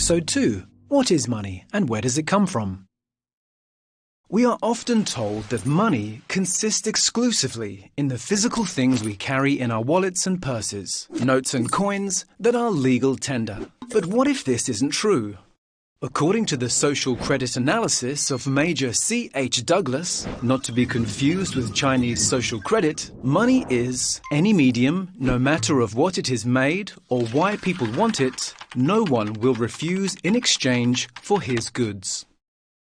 Episode 2. What is money and where does it come from? We are often told that money consists exclusively in the physical things we carry in our wallets and purses, notes and coins that are legal tender. But what if this isn't true? According to the social credit analysis of Major C.H. Douglas, not to be confused with Chinese social credit, money is any medium, no matter of what it is made or why people want it, no one will refuse in exchange for his goods.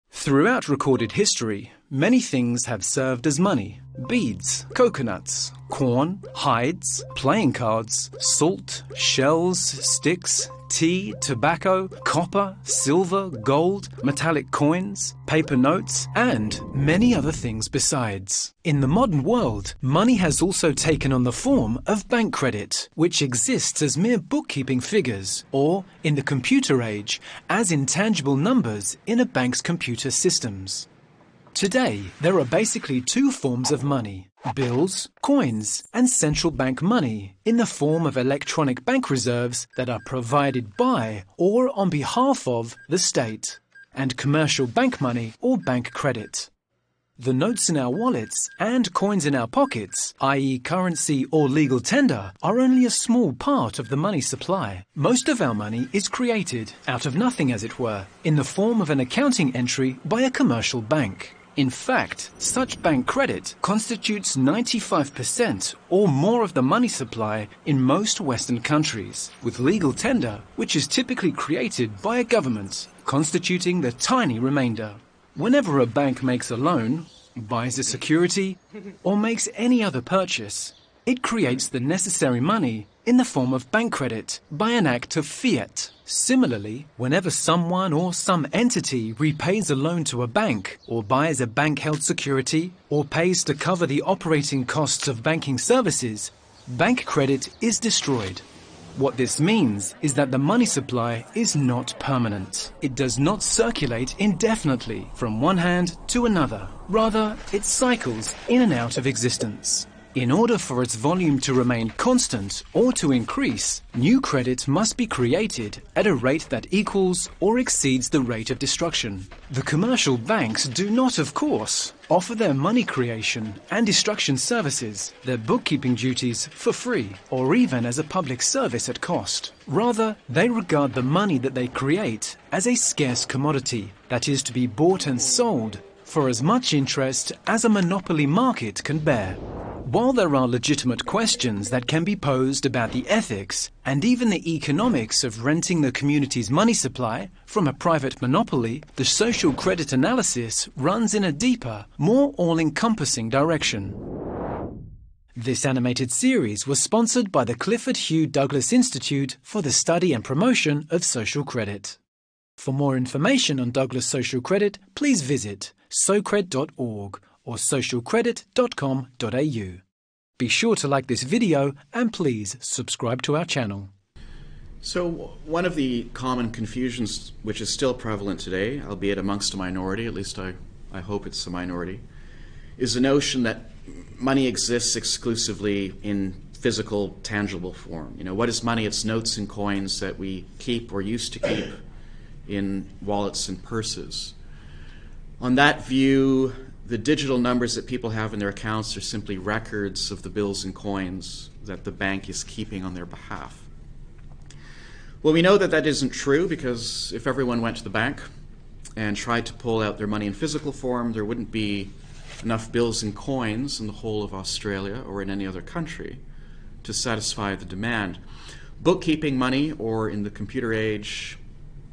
Throughout recorded history, many things have served as money. Beads, coconuts, corn, hides, playing cards, salt, shells, sticks, tea, tobacco, copper, silver, gold, metallic coins, paper notes, and many other things besides. In the modern world, money has also taken on the form of bank credit, which exists as mere bookkeeping figures, or, in the computer age, as intangible numbers in a bank's computer systems. Today, there are basically two forms of money: bills, coins, and central bank money in the form of electronic bank reserves that are provided by or on behalf of the state, and commercial bank money or bank credit. The notes in our wallets and coins in our pockets, i.e. currency or legal tender, are only a small part of the money supply. Most of our money is created, out of nothing as it were, in the form of an accounting entry by a commercial bank. In fact, such bank credit constitutes 95% or more of the money supply in most Western countries, with legal tender, which is typically created by a government, constituting the tiny remainder. Whenever a bank makes a loan, buys a security, or makes any other purchase, it creates the necessary money in the form of bank credit by an act of fiat. Similarly, whenever someone or some entity repays a loan to a bank, or buys a bank-held security, or pays to cover the operating costs of banking services, bank credit is destroyed. What this means is that the money supply is not permanent. It does not circulate indefinitely from one hand to another. Rather, it cycles in and out of existence. In order for its volume to remain constant or to increase, new credit must be created at a rate that equals or exceeds the rate of destruction. The commercial banks do not, of course, offer their money creation and destruction services, their bookkeeping duties, for free, or even as a public service at cost. Rather, they regard the money that they create as a scarce commodity that is to be bought and sold for as much interest as a monopoly market can bear. While there are legitimate questions that can be posed about the ethics and even the economics of renting the community's money supply from a private monopoly, the social credit analysis runs in a deeper, more all-encompassing direction. This animated series was sponsored by the Clifford Hugh Douglas Institute for the Study and Promotion of Social Credit. For more information on Douglas Social Credit, please visit socred.org or socialcredit.com.au. Be sure to like this video and please subscribe to our channel. So one of the common confusions which is still prevalent today, albeit amongst a minority, at least I hope it's a minority, is the notion that money exists exclusively in physical, tangible form. What is money? It's notes and coins that we keep or used to keep in wallets and purses. On that view, the digital numbers that people have in their accounts are simply records of the bills and coins that the bank is keeping on their behalf. Well, we know that that isn't true because if everyone went to the bank and tried to pull out their money in physical form, there wouldn't be enough bills and coins in the whole of Australia or in any other country to satisfy the demand. Bookkeeping money, or in the computer age,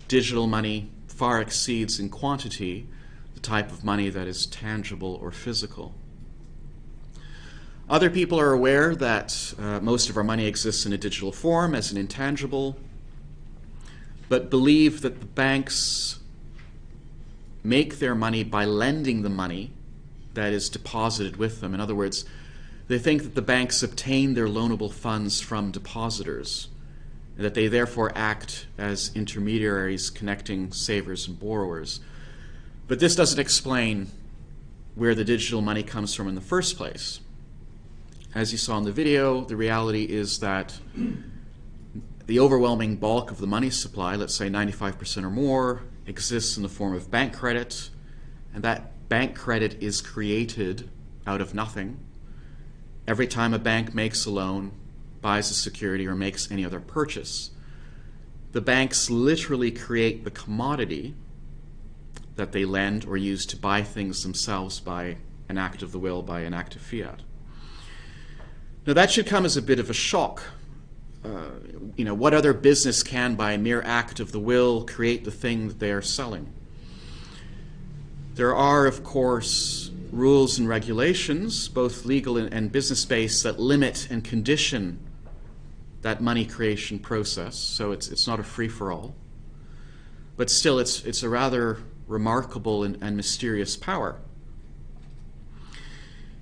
digital money, far exceeds in quantity the type of money that is tangible or physical. Other people are aware that most of our money exists in a digital form as an intangible, but believe that the banks make their money by lending the money that is deposited with them. In other words, they think that the banks obtain their loanable funds from depositors, and that they therefore act as intermediaries connecting savers and borrowers. But this doesn't explain where the digital money comes from in the first place. As you saw in the video, the reality is that the overwhelming bulk of the money supply, let's say 95% or more, exists in the form of bank credit, and that bank credit is created out of nothing every time a bank makes a loan, buys a security, or makes any other purchase. The banks literally create the commodity that they lend or use to buy things themselves by an act of the will, by an act of fiat. Now that should come as a bit of a shock. What other business can, by a mere act of the will, create the thing that they are selling? There are, of course, rules and regulations, both legal and business-based, that limit and condition that money creation process. So it's not a free-for-all. But still, it's a rather remarkable and mysterious power.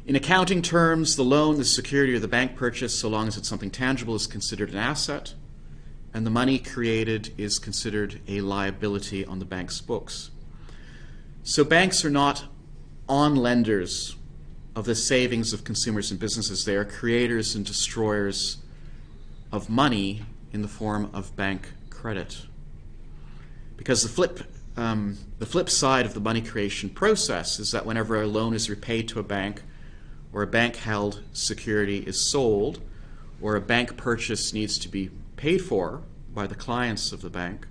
In accounting terms, the loan, the security, or the bank purchase, so long as it's something tangible, is considered an asset, and the money created is considered a liability on the bank's books. So banks are not on-lenders of the savings of consumers and businesses. They are creators and destroyers of money in the form of bank credit. Because the flip side of the money creation process is that whenever a loan is repaid to a bank, or a bank-held security is sold, or a bank purchase needs to be paid for by the clients of the bank,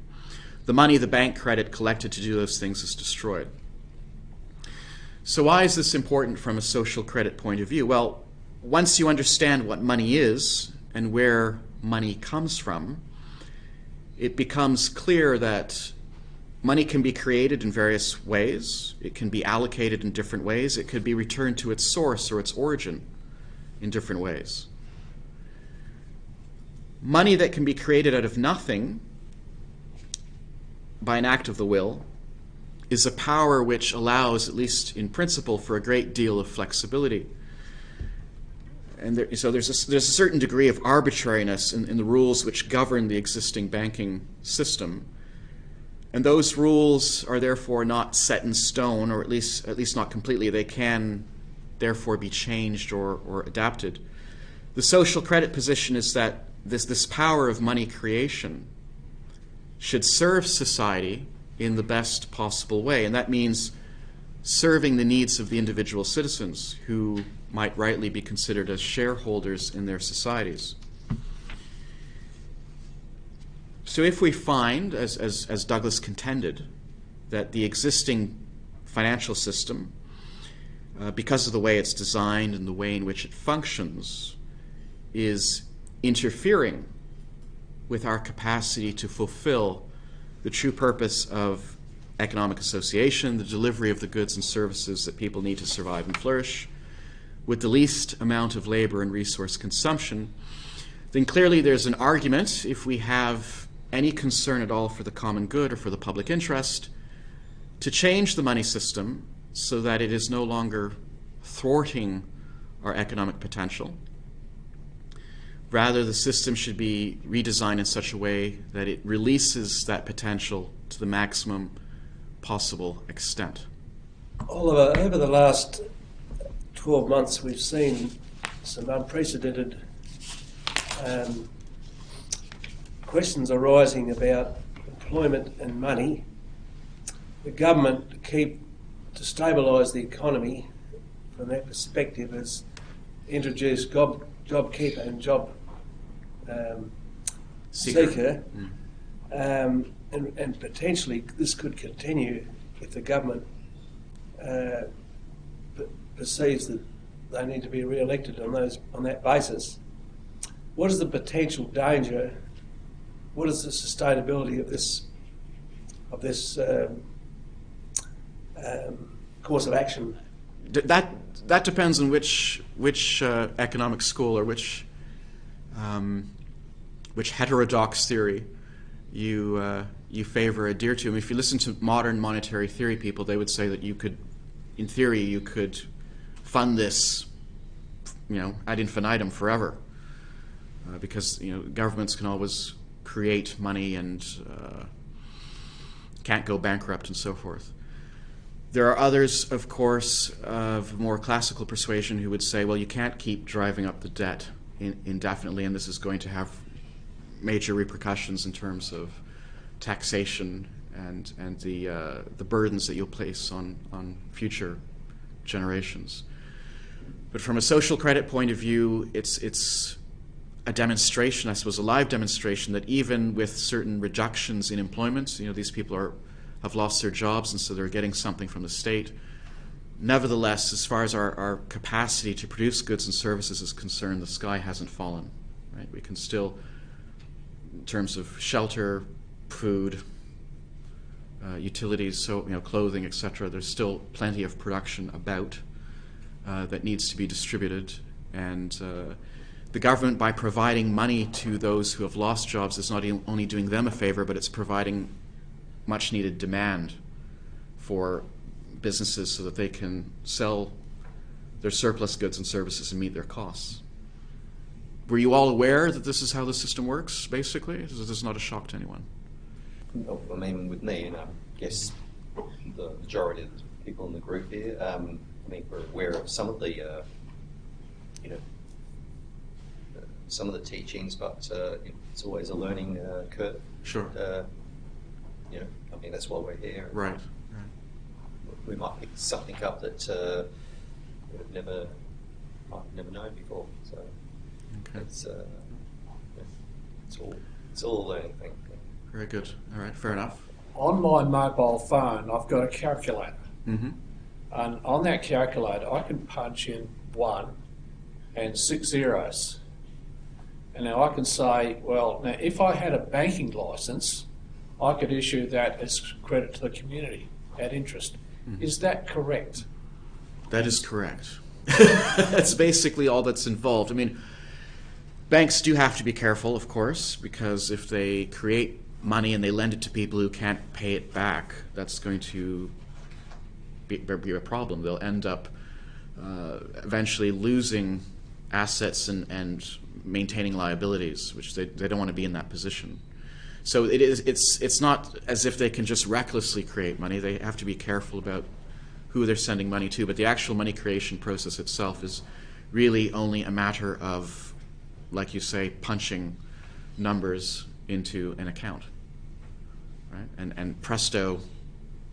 the money the bank credit collected to do those things is destroyed. So why is this important from a social credit point of view? Well, once you understand what money is and where money comes from, it becomes clear that money can be created in various ways. It can be allocated in different ways. It could be returned to its source or its origin in different ways. Money that can be created out of nothing by an act of the will is a power which allows, at least in principle, for a great deal of flexibility. And so there's a certain degree of arbitrariness in the rules which govern the existing banking system. And those rules are therefore not set in stone, or at least not completely. They can therefore be changed or adapted. The social credit position is that this power of money creation should serve society in the best possible way. And that means serving the needs of the individual citizens who might rightly be considered as shareholders in their societies. So if we find, as Douglas contended, that the existing financial system, because of the way it's designed and the way in which it functions, is interfering with our capacity to fulfill the true purpose of economic association, the delivery of the goods and services that people need to survive and flourish, with the least amount of labor and resource consumption, then clearly there's an argument, if we have any concern at all for the common good or for the public interest, to change the money system so that it is no longer thwarting our economic potential. Rather, the system should be redesigned in such a way that it releases that potential to the maximum possible extent. Oliver, over the last 12 months we've seen some unprecedented questions arising about employment and money. The government, to stabilise the economy from that perspective, has introduced JobKeeper and Job Seeker. And potentially this could continue if the government perceives that they need to be re-elected on that basis. What is the potential danger? What is the sustainability of this course of action? That depends on which economic school or which heterodox theory you favor, adhere to. I mean, if you listen to modern monetary theory people, they would say that you could fund this, ad infinitum forever, because governments can always create money and can't go bankrupt and so forth. There are others, of course, of more classical persuasion who would say, well, you can't keep driving up the debt indefinitely, and this is going to have major repercussions in terms of taxation and the burdens that you'll place on future generations. But from a social credit point of view, it's a demonstration, I suppose, a live demonstration that even with certain reductions in employment, these people have lost their jobs and so they're getting something from the state. Nevertheless, as far as our capacity to produce goods and services is concerned, the sky hasn't fallen. Right? We can still, in terms of shelter, food, utilities, so clothing, etc. There's still plenty of production about that needs to be distributed, and the government, by providing money to those who have lost jobs, is not only doing them a favor, but it's providing much-needed demand for businesses so that they can sell their surplus goods and services and meet their costs. Were you all aware that this is how the system works, basically? This is not a shock to anyone. I mean, with me, I guess the majority of the people in the group here, we're aware of some of the, some of the teachings, but it's always a learning curve. Sure. That's why we're here. Right. We might pick something up that we've never known before. So okay. It's all a learning thing. Very good. All right. Fair enough. On my mobile phone, I've got a calculator. Mm-hmm. And on that calculator, I can punch in 1 and 6 zeros. And now I can say, well, now if I had a banking license, I could issue that as credit to the community at interest. Mm-hmm. Is that correct? That is correct. That's basically all that's involved. I mean, banks do have to be careful, of course, because if they create money and they lend it to people who can't pay it back, that's going to be a problem. They'll end up eventually losing assets and maintaining liabilities, which they don't want to be in that position. So it's not as if they can just recklessly create money. They have to be careful about who they're sending money to, but the actual money creation process itself is really only a matter of, like you say, punching numbers into an account, right? And presto,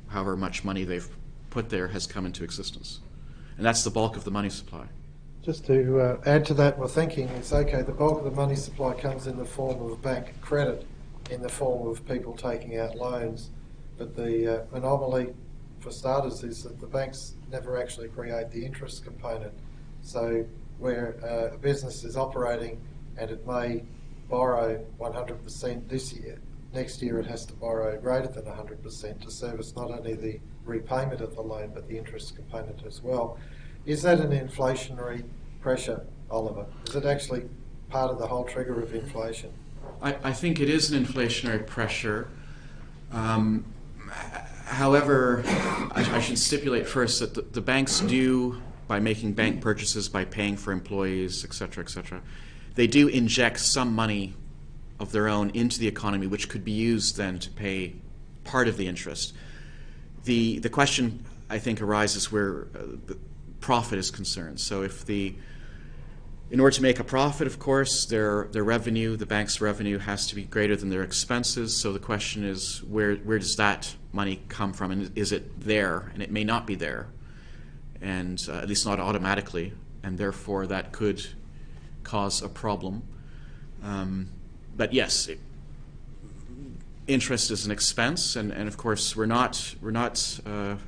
however much money they've put there has come into existence. And that's the bulk of the money supply. Just to add to that, my thinking is, okay, the bulk of the money supply comes in the form of bank credit, in the form of people taking out loans, but the anomaly, for starters, is that the banks never actually create the interest component. So where a business is operating and it may borrow 100% this year, next year it has to borrow greater than 100% to service not only the repayment of the loan but the interest component as well. Is that an inflationary pressure, Oliver? Is it actually part of the whole trigger of inflation? I think it is an inflationary pressure. However, I should stipulate first that the banks do, by making bank purchases, by paying for employees, et cetera, they do inject some money of their own into the economy, which could be used then to pay part of the interest. The question, I think, arises where the profit is concerned. So in order to make a profit, of course, their revenue, the bank's revenue, has to be greater than their expenses. So the question is, where does that money come from? And is it there? And it may not be there, and at least not automatically. And therefore, that could cause a problem. But yes, interest is an expense, and of course, we're not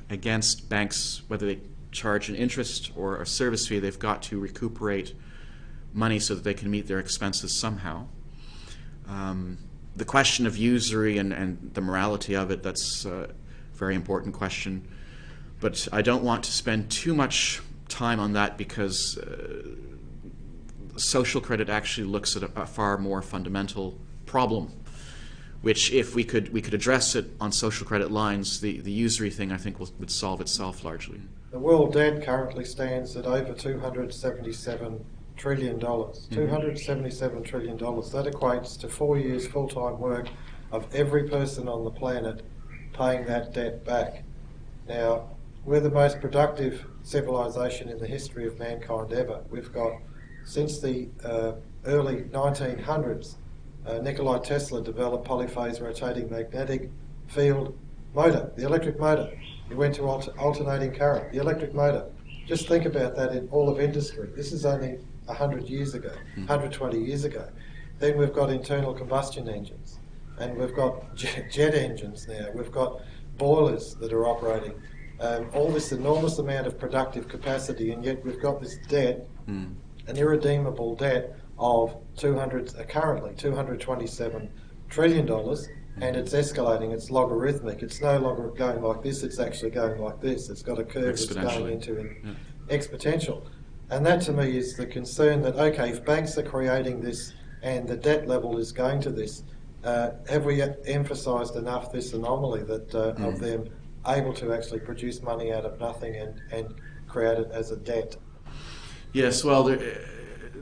against banks whether they charge an interest or a service fee. They've got to recuperate money so that they can meet their expenses somehow. The question of usury and the morality of it, that's a very important question. But I don't want to spend too much time on that because social credit actually looks at a far more fundamental problem, which if we could address it on social credit lines, the usury thing, I think, would solve itself largely. The world debt currently stands at over $277 trillion. $277 trillion. That equates to 4 years full-time work of every person on the planet paying that debt back. Now, we're the most productive civilization in the history of mankind ever. We've got, since the early 1900s, Nikola Tesla developed polyphase rotating magnetic field motor, the electric motor. He went to alternating current, the electric motor. Just think about that in all of industry. This is only 100 years ago, 120 years ago. Then we've got internal combustion engines, and we've got jet engines now. We've got boilers that are operating. All this enormous amount of productive capacity, and yet we've got this debt, an irredeemable debt of currently $227 trillion, and it's escalating, it's logarithmic. It's no longer going like this, it's actually going like this. It's got a curve that's going into exponential. And that to me is the concern that, okay, if banks are creating this and the debt level is going to this, have we emphasised enough this anomaly that of them able to actually produce money out of nothing and create it as a debt? Yes, well,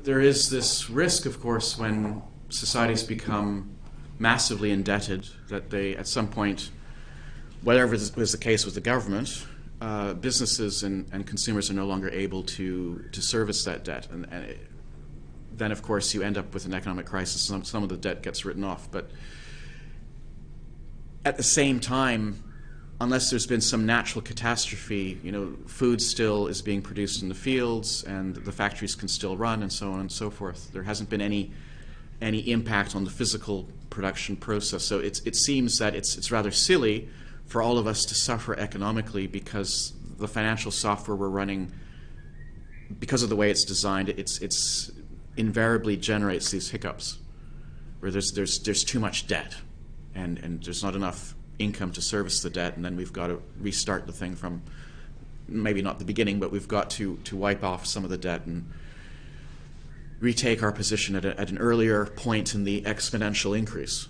there is this risk, of course, when societies become massively indebted, that they, at some point, whatever was the case with the government, businesses and consumers are no longer able to service that debt. And then, of course, you end up with an economic crisis. Some of the debt gets written off. But at the same time, unless there's been some natural catastrophe, food still is being produced in the fields and the factories can still run and so on and so forth. There hasn't been any impact on the physical production process. So it seems that it's rather silly for all of us to suffer economically because the financial software we're running, because of the way it's designed, it's invariably generates these hiccups where there's too much debt and there's not enough income to service the debt, and then we've got to restart the thing from maybe not the beginning, but we've got to wipe off some of the debt and retake our position at an earlier point in the exponential increase.